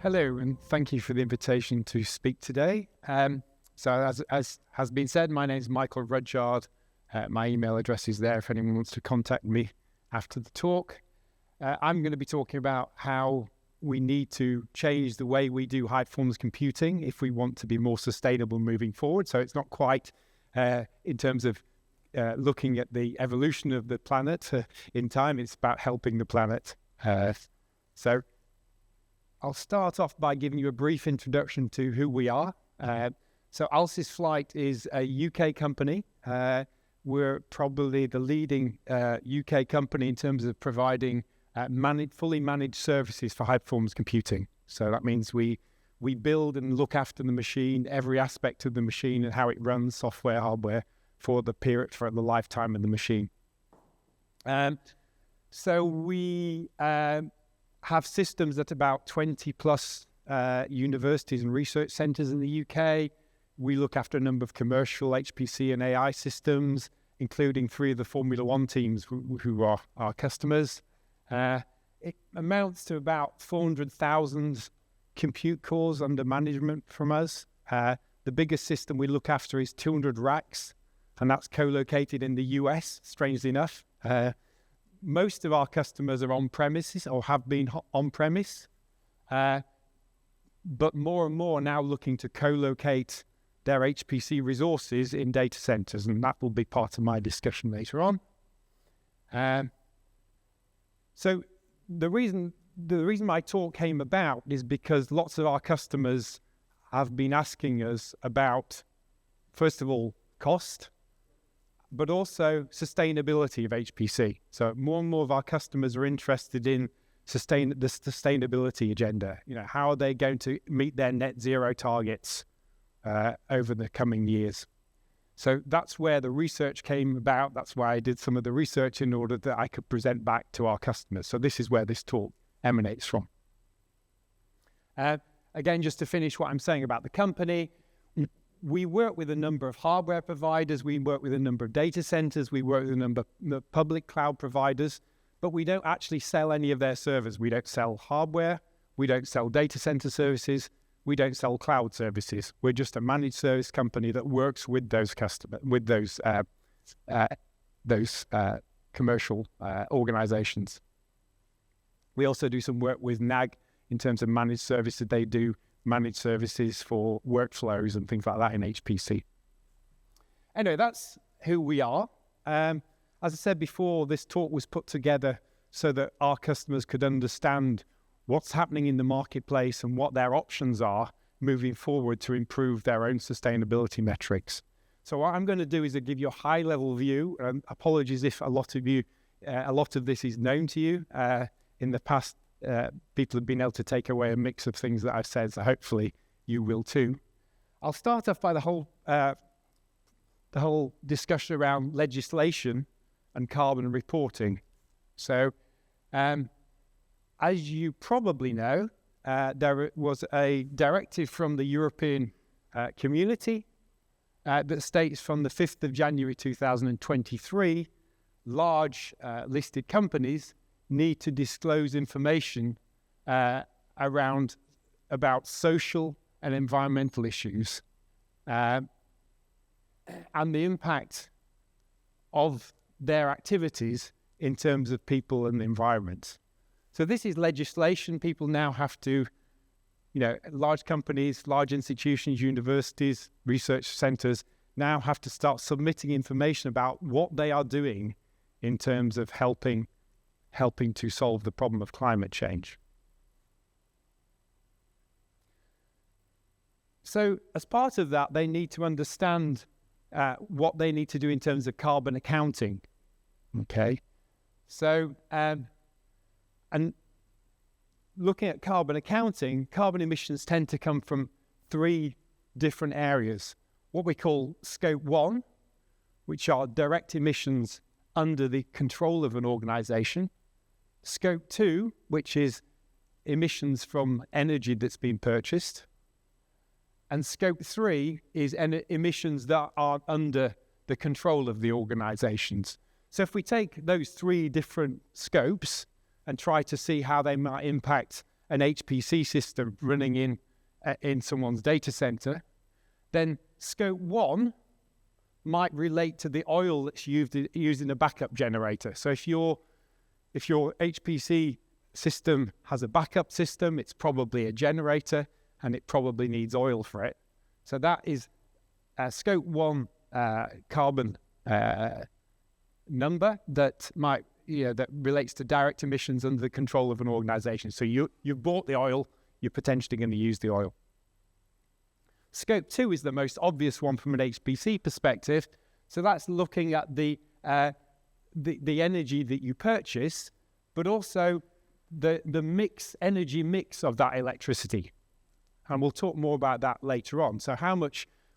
Hello, and thank you for the invitation to speak today. So as has been said, my name is Michael Rudgyard. My email address is there if anyone wants to contact me after the talk. I'm going to be talking about how we need to change the way we do high-performance computing if we want to be more sustainable moving forward. So it's not quite in terms of looking at the evolution of the planet in time. It's about helping the planet. So I'll start off by giving you a brief introduction to who we are. So Alces Flight is a UK company. We're probably the leading UK company in terms of providing fully managed services for high-performance computing. So that means we build and look after the machine, every aspect of the machine and how it runs, software, hardware, for the lifetime of the machine. So we have systems at about 20 plus universities and research centres in the UK. We look after a number of commercial HPC and AI systems, including 3 of the Formula One teams who are our customers. It amounts to about 400,000 compute cores under management from us. The biggest system we look after is 200 racks, and that's co-located in the US, strangely enough. Most of our customers are on-premises or have been on-premise, but more and more are now looking to co-locate their HPC resources in data centers, and that will be part of my discussion later on. So the reason my talk came about is because lots of our customers have been asking us about, first of all, cost, but also sustainability of HPC. So more and more of our customers are interested in the sustainability agenda. You know, how are they going to meet their net zero targets over the coming years? So that's where the research came about. That's why I did some of the research in order that I could present back to our customers. So this is where this talk emanates from. Again, just to finish what I'm saying about the company, we work with a number of hardware providers, we work with a number of data centers, we work with a number of public cloud providers, but we don't actually sell any of their servers. We don't sell hardware, we don't sell data center services, we don't sell cloud services. We're just a managed service company that works with those customers, with those commercial organizations. We also do some work with NAG in terms of managed services. They do managed services for workflows and things like that in HPC. Anyway, that's who we are. As I said before, this talk was put together so that our customers could understand what's happening in the marketplace and what their options are moving forward to improve their own sustainability metrics. So what I'm going to do is to give you a high-level view. Apologies if a lot of this is known to you. In the past, people have been able to take away a mix of things that I've said, so hopefully you will too. I'll start off by the whole discussion around legislation and carbon reporting. So, as you probably know, there was a directive from the European Community that states from the 5th of January 2023, large listed companies need to disclose information about social and environmental issues and the impact of their activities in terms of people and the environment. So this is legislation. People now have to, large companies, large institutions, universities, research centers now have to start submitting information about what they are doing in terms of helping to solve the problem of climate change. So as part of that, they need to understand what they need to do in terms of carbon accounting. Okay. So, and looking at carbon accounting, carbon emissions tend to come from 3 different areas. What we call scope 1, which are direct emissions under the control of an organization. Scope 2, which is emissions from energy that's been purchased. And scope 3 is emissions that are under the control of the organizations. So if we take those 3 different scopes and try to see how they might impact an HPC system running in someone's data center, then scope 1 might relate to the oil that's used in a backup generator. So if your HPC system has a backup system, it's probably a generator and it probably needs oil for it. So that is scope 1 carbon number that relates to direct emissions under the control of an organization. So you've bought the oil, you're potentially going to use the oil. Scope 2 is the most obvious one from an HPC perspective. So that's looking at the energy that you purchase, but also the energy mix of that electricity. And we'll talk more about that later on. So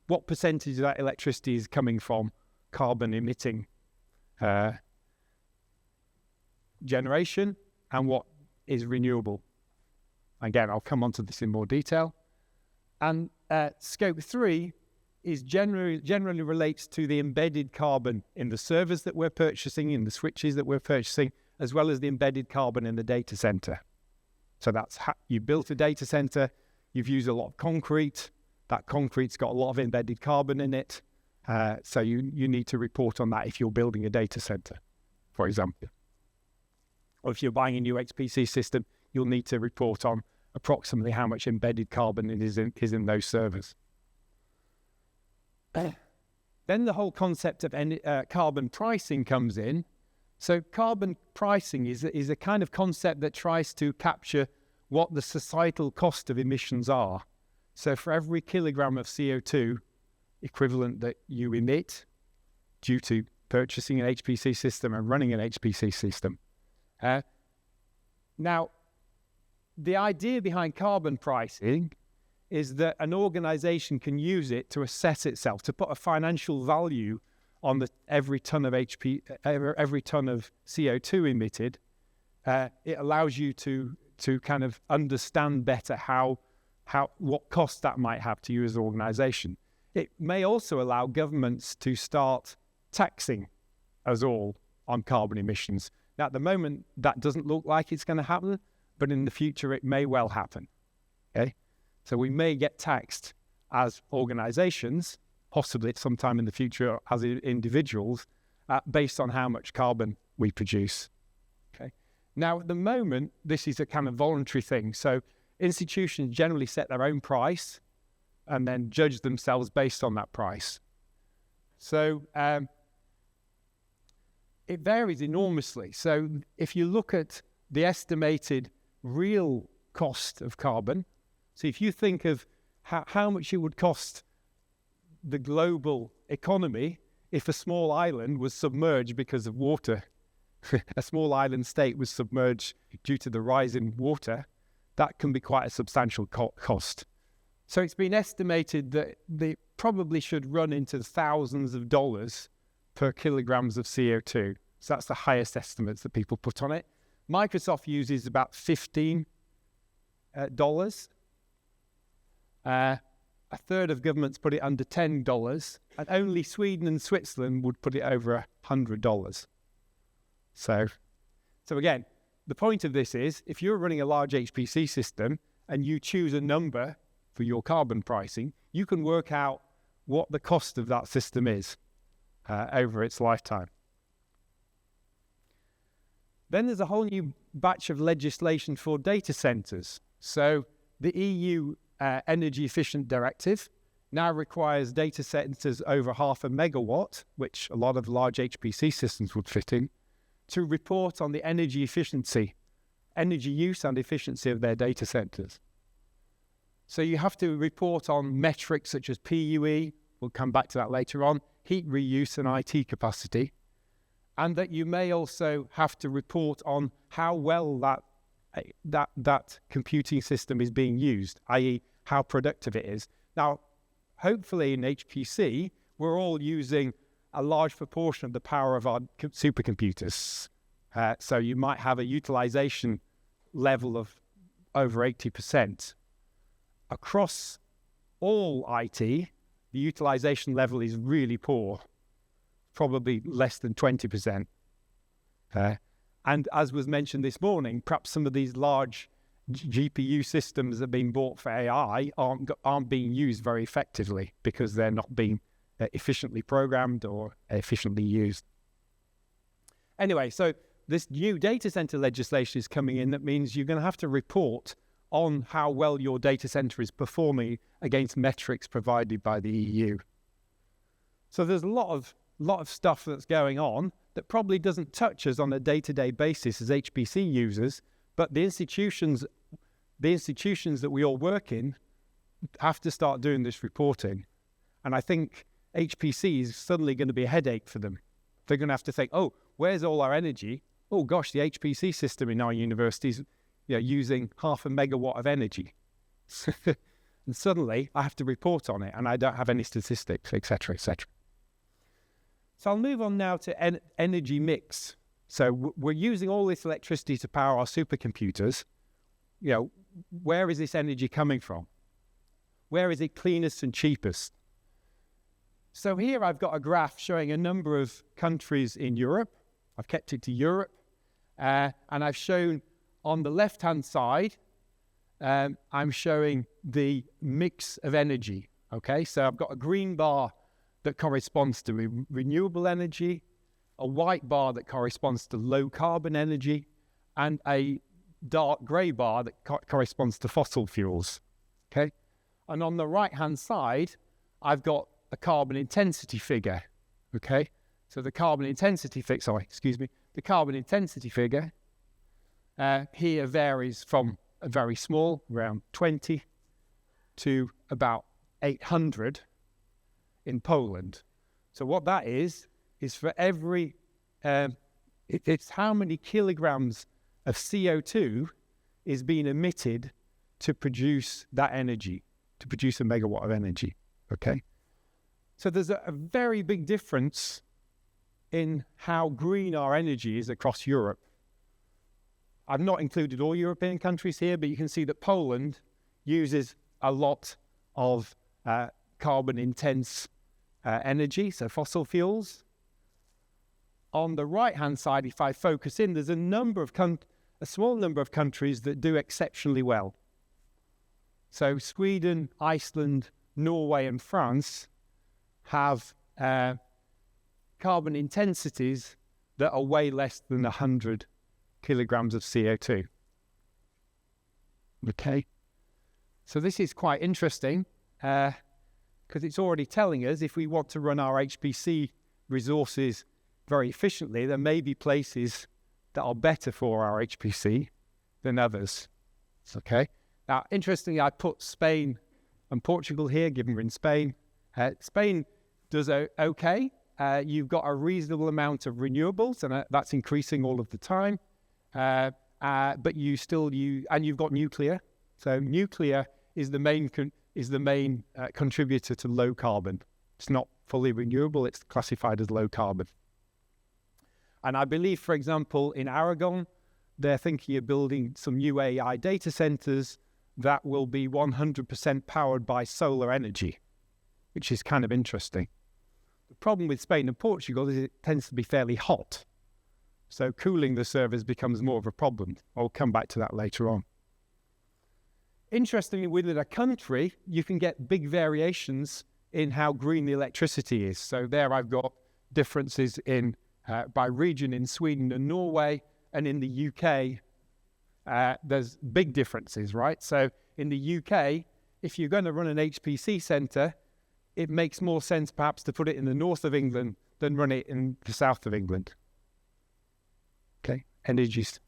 what percentage of that electricity is coming from carbon emitting generation and what is renewable. Again, I'll come on to this in more detail. And scope 3 is generally relates to the embedded carbon in the servers that we're purchasing, in the switches that we're purchasing, as well as the embedded carbon in the data center. So that's you built a data center, you've used a lot of concrete, that concrete's got a lot of embedded carbon in it, so you need to report on that if you're building a data center, for example. Or if you're buying a new HPC system, you'll need to report on approximately how much embedded carbon is in those servers. Then the whole concept of carbon pricing comes in. So carbon pricing is a kind of concept that tries to capture what the societal cost of emissions are. So for every kilogram of CO2 equivalent that you emit due to purchasing an HPC system and running an HPC system. Now, the idea behind carbon pricing is that an organization can use it to assess itself, to put a financial value on every ton of CO2 emitted. It allows you to kind of understand better what cost that might have to you as an organization. It may also allow governments to start taxing us all on carbon emissions. Now, at the moment, that doesn't look like it's going to happen, but in the future, it may well happen. Okay, so we may get taxed as organizations, possibly at some time in the future as individuals, based on how much carbon we produce. Okay. Now, at the moment, this is a kind of voluntary thing. So institutions generally set their own price and then judge themselves based on that price. So it varies enormously. So if you look at the estimated real cost of carbon, so if you think of how much it would cost the global economy if a small island was submerged because of water, a small island state was submerged due to the rise in water, that can be quite a substantial cost. So it's been estimated that they probably should run into thousands of dollars per kilograms of CO2. So that's the highest estimates that people put on it. Microsoft uses about $15. A third of governments put it under $10, and only Sweden and Switzerland would put it over $100. So again, the point of this is, if you're running a large HPC system and you choose a number for your carbon pricing, you can work out what the cost of that system is over its lifetime. Then there's a whole new batch of legislation for data centers. So the EU Energy Efficient Directive now requires data centers over 0.5 megawatt, which a lot of large HPC systems would fit in, to report on the energy use and efficiency of their data centers. So you have to report on metrics such as PUE, we'll come back to that later on, heat reuse and IT capacity, and that you may also have to report on how well that computing system is being used, i.e. how productive it is. Now, hopefully in HPC, we're all using a large proportion of the power of our supercomputers. So you might have a utilization level of over 80%. Across all IT, the utilization level is really poor, probably less than 20%. And as was mentioned this morning, perhaps some of these large GPU systems that are being bought for AI aren't being used very effectively because they're not being efficiently programmed or efficiently used. Anyway, so this new data center legislation is coming in that means you're going to have to report on how well your data center is performing against metrics provided by the EU. So there's a lot of stuff that's going on that probably doesn't touch us on a day-to-day basis as HPC users, but the institutions that we all work in have to start doing this reporting. And I think HPC is suddenly going to be a headache for them. They're going to have to think, oh, where's all our energy? Oh gosh, the HPC system in our universities, using 0.5 megawatt of energy. And suddenly I have to report on it and I don't have any statistics, etc., etc. So I'll move on now to energy mix. So we're using all this electricity to power our supercomputers. Where is this energy coming from? Where is it cleanest and cheapest? So here I've got a graph showing a number of countries in Europe. I've kept it to Europe. And I've shown on the left-hand side, I'm showing the mix of energy. Okay, so I've got a green bar that corresponds to renewable energy, a white bar that corresponds to low carbon energy, and a dark grey bar that corresponds to fossil fuels. Okay, and on the right-hand side, I've got a carbon intensity figure. Okay, so the carbon intensity the carbon intensity figure here varies from a very small, around 20, to about 800 in Poland. So what that is for every, it's how many kilograms of CO2 is being emitted to produce that energy, to produce a megawatt of energy, okay? So there's a very big difference in how green our energy is across Europe. I've not included all European countries here, but you can see that Poland uses a lot of carbon-intense energy, so fossil fuels. On the right-hand side, if I focus in, there's a small number of countries that do exceptionally well. So Sweden, Iceland, Norway, and France have carbon intensities that are way less than 100 kilograms of CO2. Okay, so this is quite interesting because it's already telling us if we want to run our HPC resources very efficiently, there may be places that are better for our HPC than others. Okay, now interestingly, I put Spain and Portugal here, given we're in Spain. Spain does okay. You've got a reasonable amount of renewables, and that's increasing all of the time. But you've got nuclear. So nuclear is the main contributor to low carbon. It's not fully renewable. It's classified as low carbon. And I believe, for example, in Aragon, they're thinking of building some new AI data centers that will be 100% powered by solar energy, which is kind of interesting. The problem with Spain and Portugal is it tends to be fairly hot. So cooling the servers becomes more of a problem. I'll come back to that later on. Interestingly, within a country, you can get big variations in how green the electricity is. So there I've got differences in by region in Sweden and Norway, and in the UK, there's big differences, right? So in the UK, if you're going to run an HPC center, it makes more sense perhaps to put it in the north of England than run it in the south of England. Okay, energies.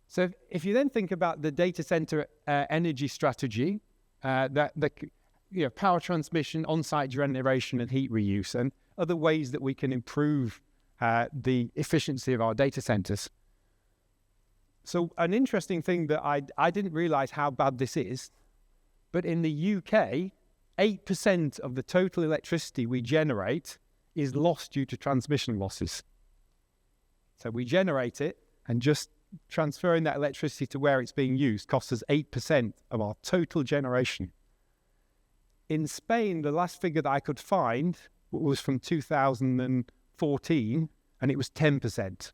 So if you then think about the data center energy strategy, power transmission, on-site generation, and heat reuse, and other ways that we can improve the efficiency of our data centers. So an interesting thing that I didn't realize how bad this is, but in the UK, 8% of the total electricity we generate is lost due to transmission losses. So we generate it, and just transferring that electricity to where it's being used costs us 8% of our total generation. In Spain, the last figure that I could find was from 2014, and it was 10%.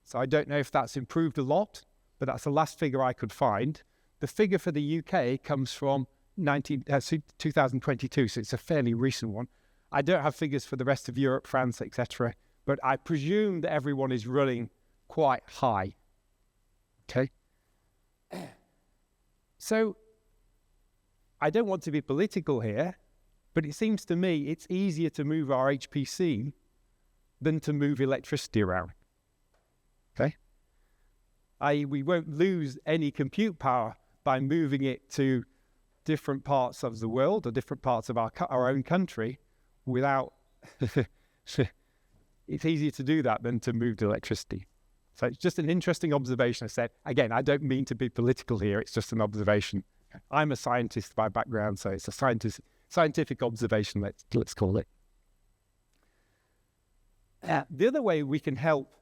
So I don't know if that's improved a lot, but that's the last figure I could find. The figure for the UK comes from 2022, so it's a fairly recent one. I don't have figures for the rest of Europe, France, etc., but I presume that everyone is running quite high. Okay? So I don't want to be political here, but it seems to me it's easier to move our HPC than to move electricity around. Okay? We won't lose any compute power by moving it to different parts of the world or different parts of our own country without... It's easier to do that than to move the electricity. So it's just an interesting observation. I said, again, I don't mean to be political here. It's just an observation. I'm a scientist by background, so it's a scientific observation, let's call it. The other way we can help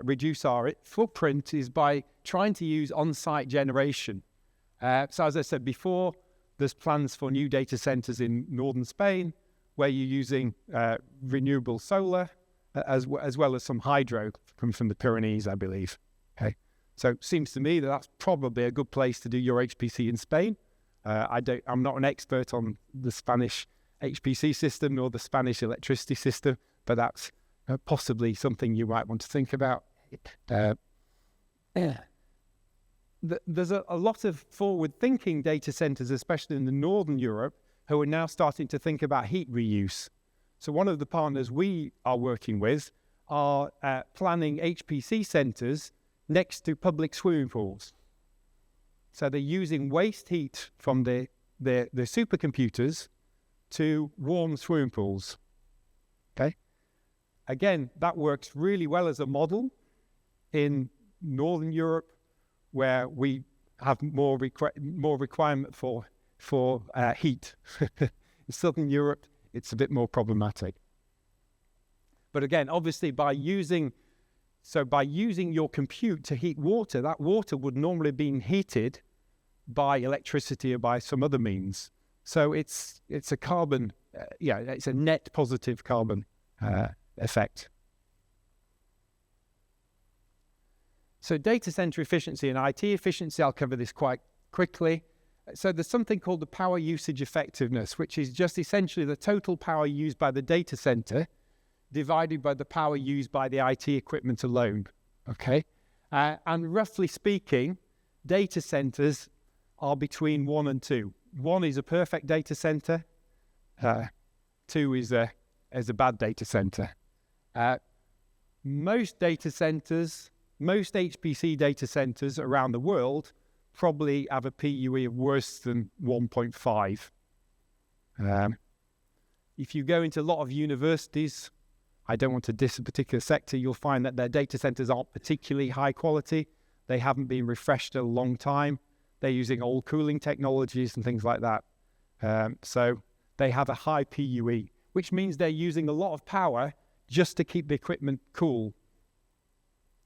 reduce our footprint is by trying to use on-site generation. So as I said before, there's plans for new data centers in northern Spain where you're using renewable solar as well as some hydro coming from the Pyrenees, I believe. Okay, so it seems to me that that's probably a good place to do your HPC in Spain. I'm not an expert on the Spanish HPC system or the Spanish electricity system, but that's possibly something you might want to think about. There's a lot of forward-thinking data centers, especially in the northern Europe, who are now starting to think about heat reuse. So one of the partners we are working with are planning HPC centers next to public swimming pools. So they're using waste heat from the supercomputers to warm swimming pools. Okay. Again, that works really well as a model in Northern Europe, where we have more requirement for heat. In Southern Europe, it's a bit more problematic. But again, obviously, by using your compute to heat water, that water would normally have been heated by electricity or by some other means. So it's a carbon, it's a net positive carbon effect. So data center efficiency and IT efficiency, I'll cover this quite quickly. So there's something called the power usage effectiveness, which is just essentially the total power used by the data center divided by the power used by the IT equipment alone. Okay, and roughly speaking, data centers are between 1 and 2. 1 is a perfect data center. 2 is a bad data center. Most data centers, most HPC data centers around the world probably have a PUE of worse than 1.5. If you go into a lot of universities, I don't want to diss a particular sector, you'll find that their data centers aren't particularly high quality. They haven't been refreshed in a long time. They're using old cooling technologies and things like that. So they have a high PUE, which means they're using a lot of power just to keep the equipment cool.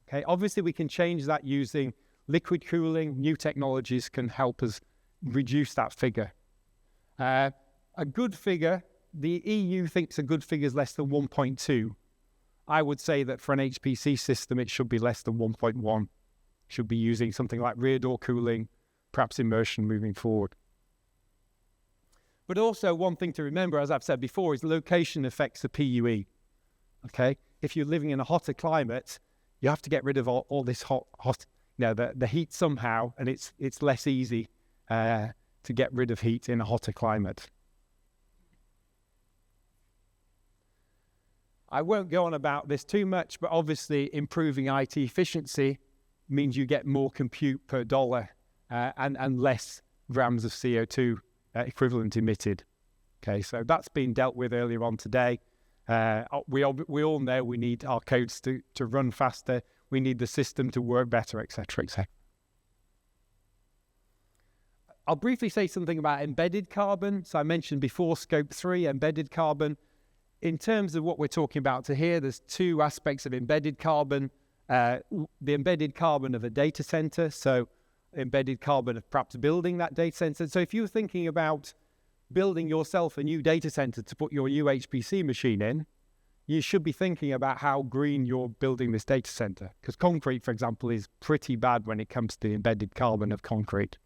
Okay, obviously we can change that using liquid cooling. New technologies can help us reduce that figure. A good figure, the EU thinks a good figure is less than 1.2. I would say that for an HPC system, it should be less than 1.1. Should be using something like rear door cooling, perhaps immersion moving forward. But also one thing to remember, as I've said before, is location affects the PUE. Okay, if you're living in a hotter climate, you have to get rid of all this the heat somehow, and it's less easy to get rid of heat in a hotter climate. I won't go on about this too much, but obviously improving IT efficiency means you get more compute per dollar and less grams of CO2 equivalent emitted. Okay, so that's been dealt with earlier on today. We all know we need our codes to run faster. We need the system to work better, etc., etc. I'll briefly say something about embedded carbon. So I mentioned before Scope 3, embedded carbon. In terms of what we're talking about here, there's two aspects of embedded carbon. The embedded carbon of a data center, so embedded carbon of perhaps building that data center. So if you're thinking about building yourself a new data center to put your new HPC machine in, you should be thinking about how green you're building this data center. Because concrete, for example, is pretty bad when it comes to the embedded carbon of concrete.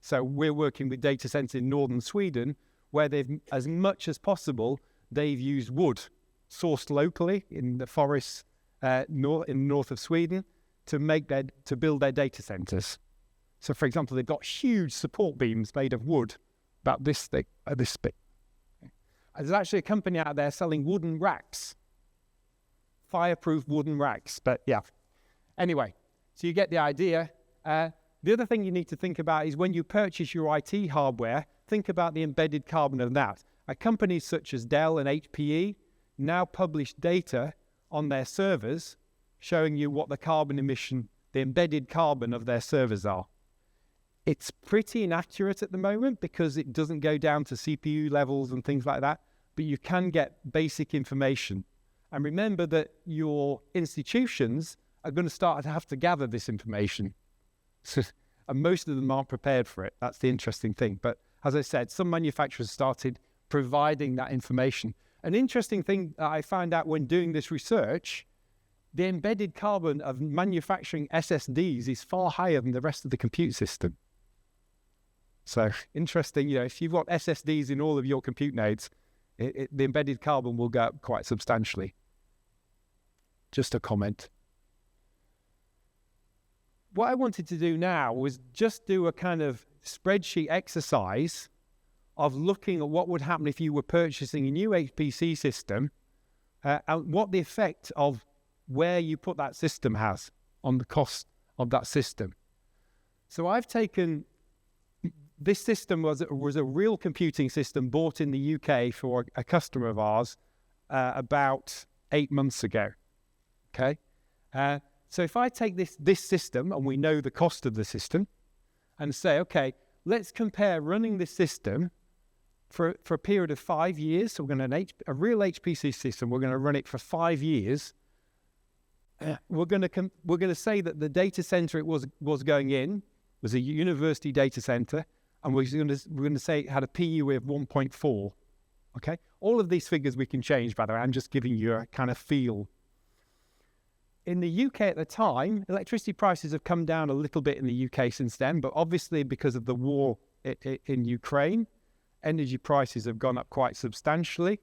So we're working with data centers in northern Sweden where they've, as much as possible, they've used wood sourced locally in the forests in the north of Sweden to build their data centers. So, for example, they've got huge support beams made of wood, about this thick, this big. There's actually a company out there selling wooden racks, fireproof wooden racks. But yeah, anyway, so you get the idea. The other thing you need to think about is when you purchase your IT hardware, think about the embedded carbon of that. Companies such as Dell and HPE now publish data on their servers showing you what the carbon emission, the embedded carbon of their servers are. It's pretty inaccurate at the moment because it doesn't go down to CPU levels and things like that, but you can get basic information. And remember that your institutions are going to start to have to gather this information. And most of them aren't prepared for it. That's the interesting thing. But as I said, some manufacturers started providing that information. An interesting thing that I found out when doing this research, the embedded carbon of manufacturing SSDs is far higher than the rest of the compute system. So interesting, if you've got SSDs in all of your compute nodes, the embedded carbon will go up quite substantially. Just a comment. What I wanted to do now was just do a kind of spreadsheet exercise of looking at what would happen if you were purchasing a new HPC system and what the effect of where you put that system has on the cost of that system. So I've taken, this system was a real computing system bought in the UK for a customer of ours about 8 months ago, okay? So if I take this system, and we know the cost of the system, and say, okay, let's compare running this system for a period of 5 years. So we're going to a real HPC system. We're going to run it for 5 years. We're going to say that the data center it was going in was a university data center, and we're going to say it had a PU of 1.4. Okay, all of these figures we can change. By the way, I'm just giving you a kind of feel. In the UK at the time, electricity prices have come down a little bit in the UK since then, but obviously because of the war in Ukraine, energy prices have gone up quite substantially.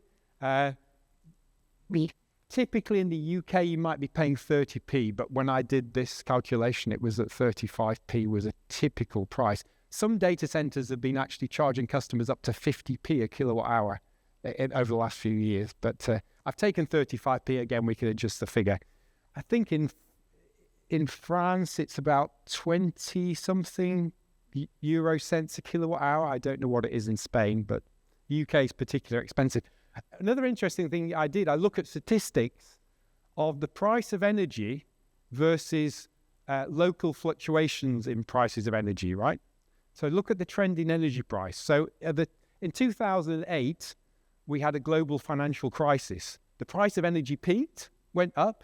Typically in the UK, you might be paying 30p, but when I did this calculation, it was at 35p was a typical price. Some data centers have been actually charging customers up to 50p a kilowatt hour over the last few years, but I've taken 35p. Again, we can adjust the figure. I think in France, it's about 20-something euro cents a kilowatt hour. I don't know what it is in Spain, but UK is particularly expensive. Another interesting thing I did, I look at statistics of the price of energy versus local fluctuations in prices of energy, right? So look at the trend in energy price. So in 2008, we had a global financial crisis. The price of energy peaked, went up,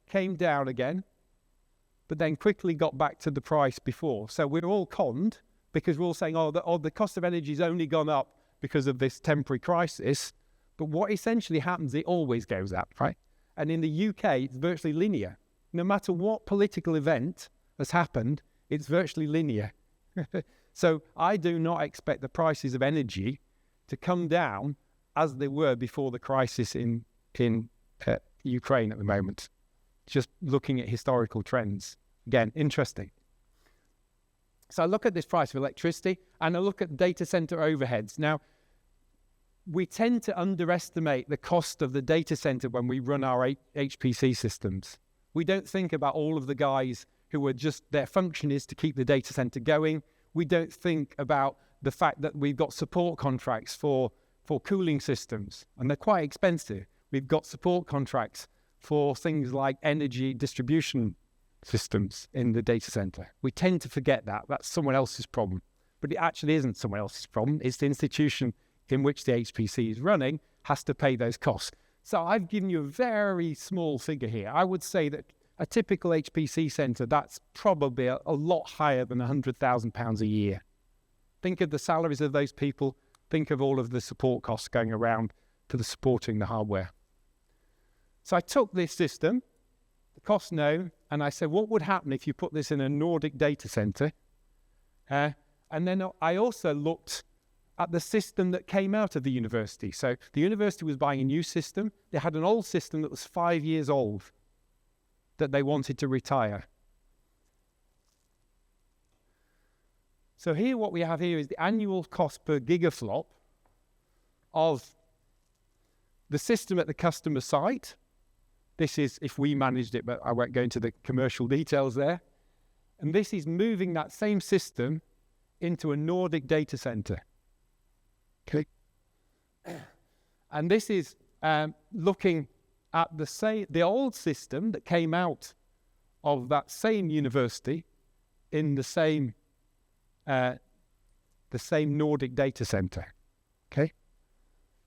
came down again, but then quickly got back to the price before. So we're all conned because we're all saying, the cost of energy has only gone up because of this temporary crisis. But what essentially happens, it always goes up, right? And in the UK, it's virtually linear. No matter what political event has happened, it's virtually linear. So I do not expect the prices of energy to come down as they were before the crisis in Ukraine at the moment. Just looking at historical trends. Again, interesting. So I look at this price of electricity and I look at data center overheads. Now, we tend to underestimate the cost of the data center when we run our HPC systems. We don't think about all of the guys who are just, their function is to keep the data center going. We don't think about the fact that we've got support contracts for cooling systems, and they're quite expensive. We've got support contracts for things like energy distribution systems in the data center. We tend to forget that. That's someone else's problem. But it actually isn't someone else's problem. It's the institution in which the HPC is running has to pay those costs. So I've given you a very small figure here. I would say that a typical HPC center, that's probably a lot higher than £100,000 a year. Think of the salaries of those people. Think of all of the support costs going around to the supporting the hardware. So I took this system, the cost known, and I said, what would happen if you put this in a Nordic data center? And then I also looked at the system that came out of the university. So the university was buying a new system. They had an old system that was 5 years old that they wanted to retire. So here, what we have here is the annual cost per gigaflop of the system at the customer site. This is if we managed it, but I won't go into the commercial details there. And this is moving that same system into a Nordic data center. Okay. And this is looking at the old system that came out of that same university in the same Nordic data center. Okay.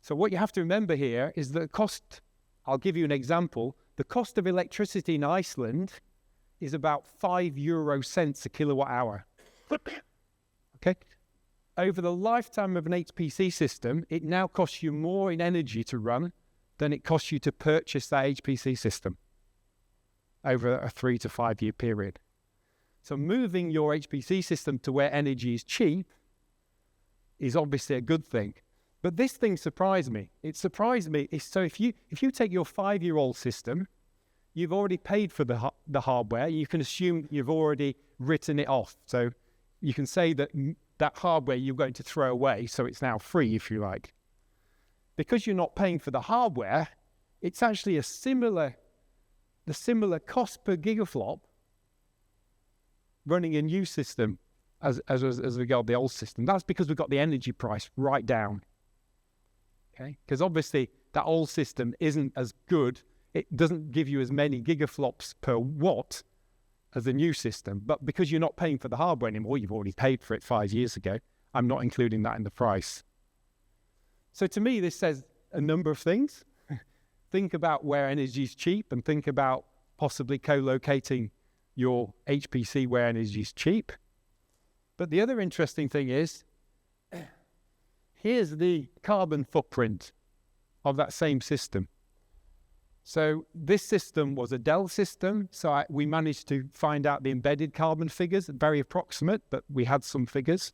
So what you have to remember here is the cost. I'll give you an example. The cost of electricity in Iceland is about 5 euro cents a kilowatt hour. Okay. Over the lifetime of an HPC system, it now costs you more in energy to run than it costs you to purchase that HPC system over a 3 to 5 year period. So moving your HPC system to where energy is cheap is obviously a good thing. But this thing surprised me. It surprised me. So if you take your 5-year-old system, you've already paid for the hardware. You can assume you've already written it off. So you can say that hardware you're going to throw away, so it's now free, if you like. Because you're not paying for the hardware, it's actually the similar cost per gigaflop running a new system as regard the old system. That's because we've got the energy price right down. Okay, because obviously that old system isn't as good. It doesn't give you as many gigaflops per watt as the new system. But because you're not paying for the hardware anymore, you've already paid for it 5 years ago, I'm not including that in the price. So to me, this says a number of things. Think about where energy is cheap and think about possibly co-locating your HPC where energy is cheap. But the other interesting thing is, here's the carbon footprint of that same system. So this system was a Dell system, so we managed to find out the embedded carbon figures, very approximate, but we had some figures.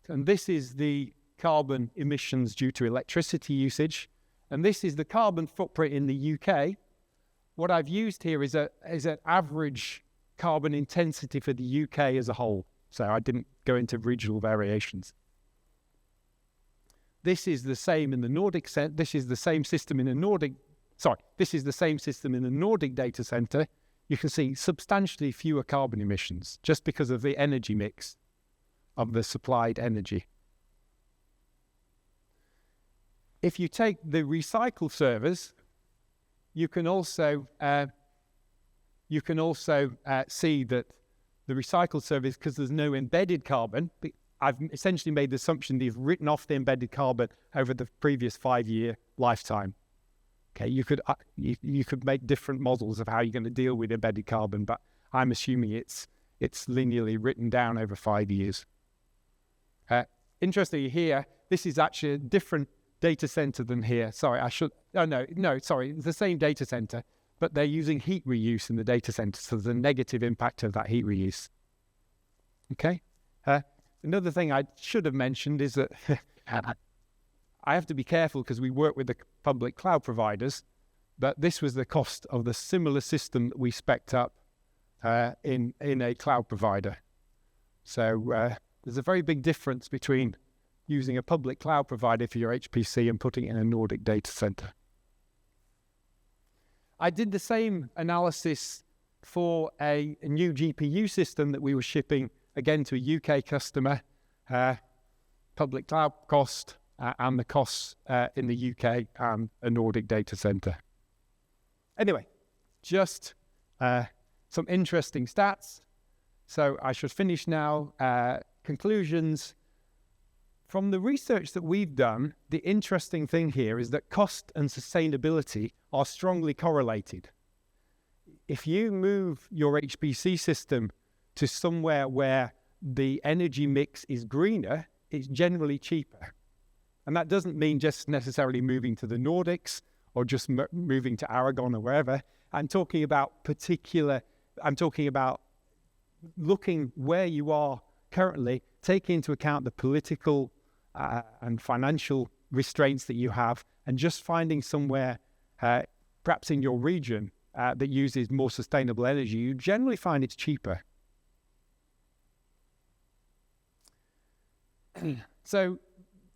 And this is the carbon emissions due to electricity usage, and this is the carbon footprint in the UK. What I've used here is an average carbon intensity for the UK as a whole, so I didn't go into regional variations. This is the same in the Nordic. This is the same system in the Nordic. This is the same system in the Nordic data center. You can see substantially fewer carbon emissions just because of the energy mix of the supplied energy. If you take the recycle servers, you can also see that the recycle servers, because there's no embedded carbon, I've essentially made the assumption they've written off the embedded carbon over the previous 5-year lifetime. Okay, you could make different models of how you're going to deal with embedded carbon, but I'm assuming it's linearly written down over 5 years. Interestingly here, this is actually a different data center than here. It's the same data center, but they're using heat reuse in the data center, so there's a negative impact of that heat reuse. Okay. Another thing I should have mentioned is that I have to be careful because we work with the public cloud providers, but this was the cost of the similar system that we spec'd up in a cloud provider. So there's a very big difference between using a public cloud provider for your HPC and putting it in a Nordic data center. I did the same analysis for a new GPU system that we were shipping, again, to a UK customer, public cloud cost, and the costs in the UK and a Nordic data center. Anyway, just some interesting stats. So I should finish now. Conclusions. From the research that we've done, the interesting thing here is that cost and sustainability are strongly correlated. If you move your HPC system to somewhere where the energy mix is greener, it's generally cheaper. And that doesn't mean just necessarily moving to the Nordics or just moving to Aragon or wherever. I'm talking about looking where you are currently, taking into account the political and financial restraints that you have, and just finding somewhere, perhaps in your region, that uses more sustainable energy. You generally find it's cheaper. So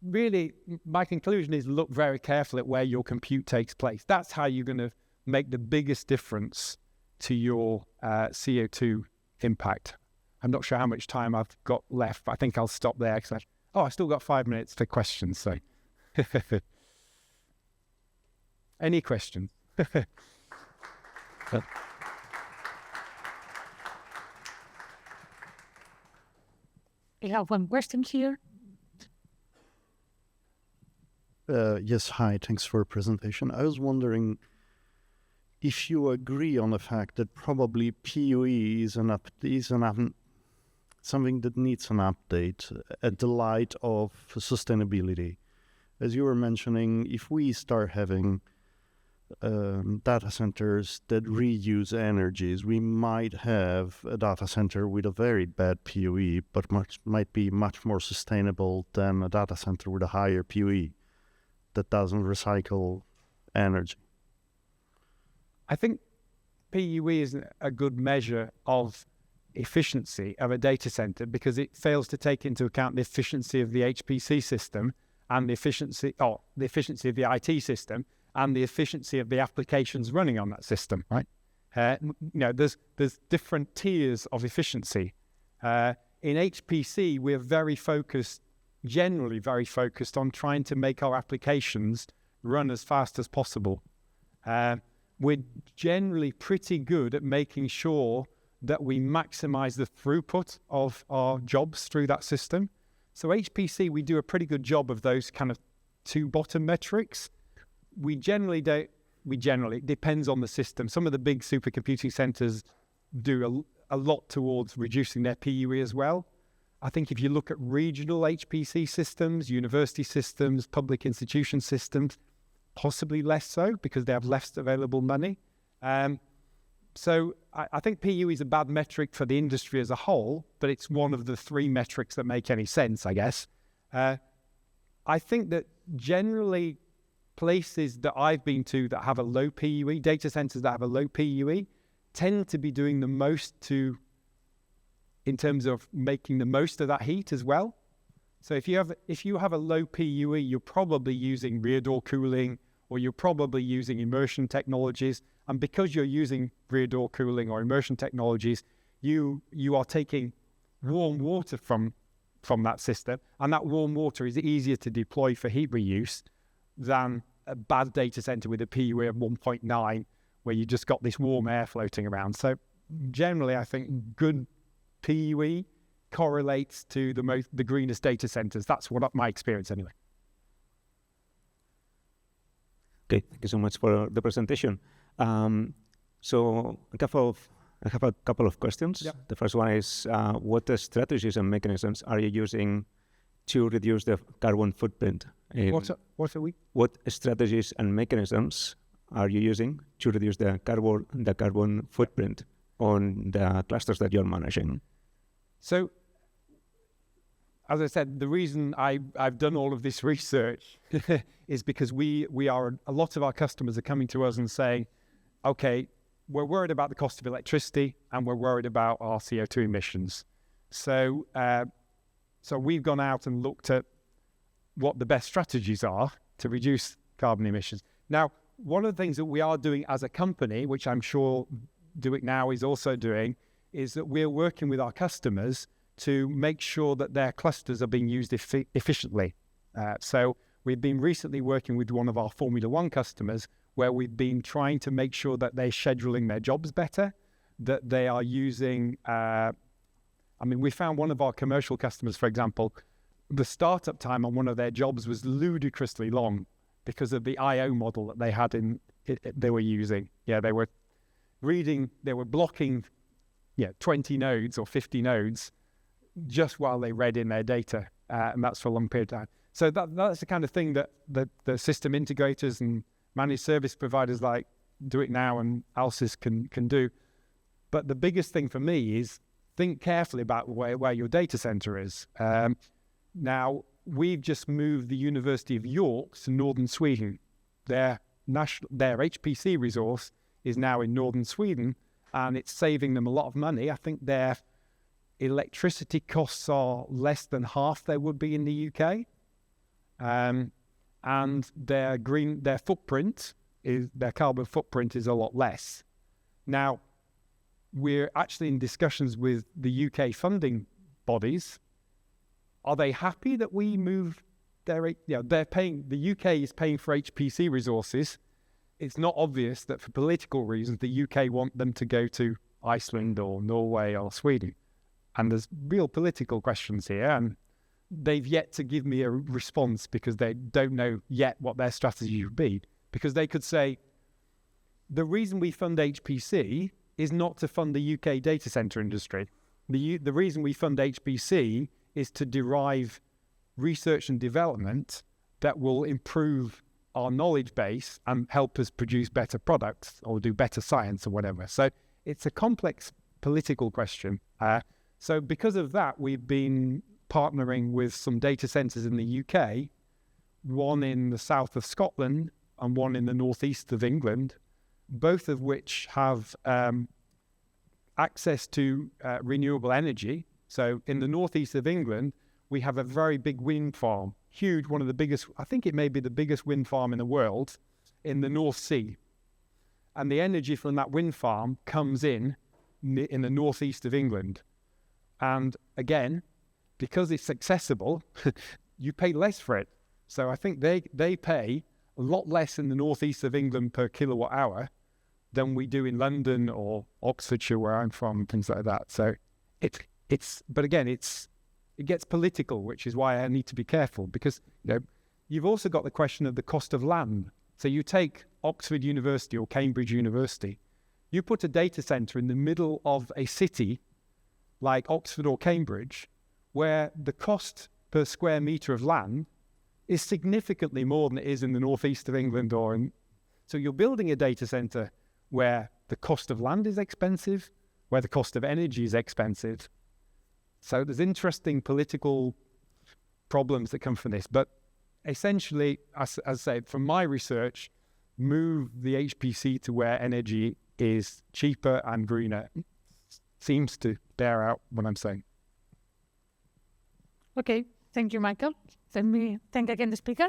really, my conclusion is look very carefully at where your compute takes place. That's how you're going to make the biggest difference to your CO2 impact. I'm not sure how much time I've got left, but I think I'll stop there because I've still got 5 minutes for questions. So, any questions? We have one question here. Yes, hi, thanks for the presentation. I was wondering if you agree on the fact that probably PUE is something that needs an update at the light of sustainability. As you were mentioning, if we start having data centers that reuse energies, we might have a data center with a very bad PUE, but might be much more sustainable than a data center with a higher PUE that doesn't recycle energy. I think PUE is a good measure of efficiency of a data center because it fails to take into account the efficiency of the HPC system and the efficiency of the IT system and the efficiency of the applications running on that system, right? There's different tiers of efficiency. In HPC, we're generally very focused on trying to make our applications run as fast as possible. We're generally pretty good at making sure that we maximize the throughput of our jobs through that system. So HPC, we do a pretty good job of those kind of two bottom metrics. It depends on the system. Some of the big supercomputing centers do a lot towards reducing their PUE as well. I think if you look at regional HPC systems, university systems, public institution systems, possibly less so because they have less available money. So I think PUE is a bad metric for the industry as a whole, but it's one of the three metrics that make any sense, I guess. I think that generally places that I've been to that have a low PUE, data centers that have a low PUE, tend to be doing the most in terms of making the most of that heat as well. So if you have a low PUE, you're probably using rear door cooling, or you're probably using immersion technologies. And because you're using rear door cooling or immersion technologies, you are taking warm water from that system, and that warm water is easier to deploy for heat reuse than a bad data center with a PUE of 1.9, where you just got this warm air floating around. So generally, I think good PUE correlates to the greenest data centers. That's my experience anyway. Okay, thank you so much for the presentation. So I have a couple of questions. Yep. The first one is, what strategies and mechanisms are you using to reduce the carbon footprint? What strategies and mechanisms are you using to reduce the carbon footprint on the clusters that you're managing? So, as I said, the reason I've done all of this research is because a lot of our customers are coming to us and saying, okay, we're worried about the cost of electricity and we're worried about our CO2 emissions. So we've gone out and looked at what the best strategies are to reduce carbon emissions. Now, one of the things that we are doing as a company, which I'm sure Do It Now is also doing, is that we're working with our customers to make sure that their clusters are being used efficiently. So we've been recently working with one of our Formula One customers where we've been trying to make sure that they're scheduling their jobs better, that they are using, we found one of our commercial customers, for example, the startup time on one of their jobs was ludicrously long because of the I/O model that they had they were using. Yeah, they were blocking 20 nodes or 50 nodes just while they read in their data, and that's for a long period of time. So that's the kind of thing that the system integrators and managed service providers like Do It Now and Alces can do. But the biggest thing for me is think carefully about where your data center is. Now, we've just moved the University of York to northern Sweden. Their HPC resource is now in northern Sweden, and it's saving them a lot of money. I think their electricity costs are less than half they would be in the UK. And their footprint their carbon footprint is a lot less. Now, we're actually in discussions with the UK funding bodies. Are they happy that we move they're paying, the UK is paying for HPC resources. It's not obvious that for political reasons, the UK want them to go to Iceland or Norway or Sweden. And there's real political questions here. And they've yet to give me a response because they don't know yet what their strategy would be. Because they could say, the reason we fund HPC is not to fund the UK data center industry. The reason we fund HPC is to derive research and development that will improve our knowledge base and help us produce better products or do better science or whatever. So it's a complex political question. So because of that, we've been partnering with some data centers in the UK, one in the south of Scotland and one in the northeast of England, both of which have access to renewable energy. So in the northeast of England, we have a very big wind farm, huge, one of the biggest, I think it may be the biggest wind farm in the world, in the North Sea. And the energy from that wind farm comes in the northeast of England. And again, because it's accessible, you pay less for it. So I think they pay a lot less in the northeast of England per kilowatt hour than we do in London or Oxfordshire, where I'm from, things like that. So but again, it gets political, which is why I need to be careful, because you've also got the question of the cost of land. So you take Oxford University or Cambridge University, you put a data center in the middle of a city like Oxford or Cambridge, where the cost per square meter of land is significantly more than it is in the northeast of England. So you're building a data center where the cost of land is expensive, where the cost of energy is expensive. So there's interesting political problems that come from this. But essentially, as I say, from my research, move the HPC to where energy is cheaper and greener seems to bear out what I'm saying. Okay, thank you, Michael. Let me thank again the speaker.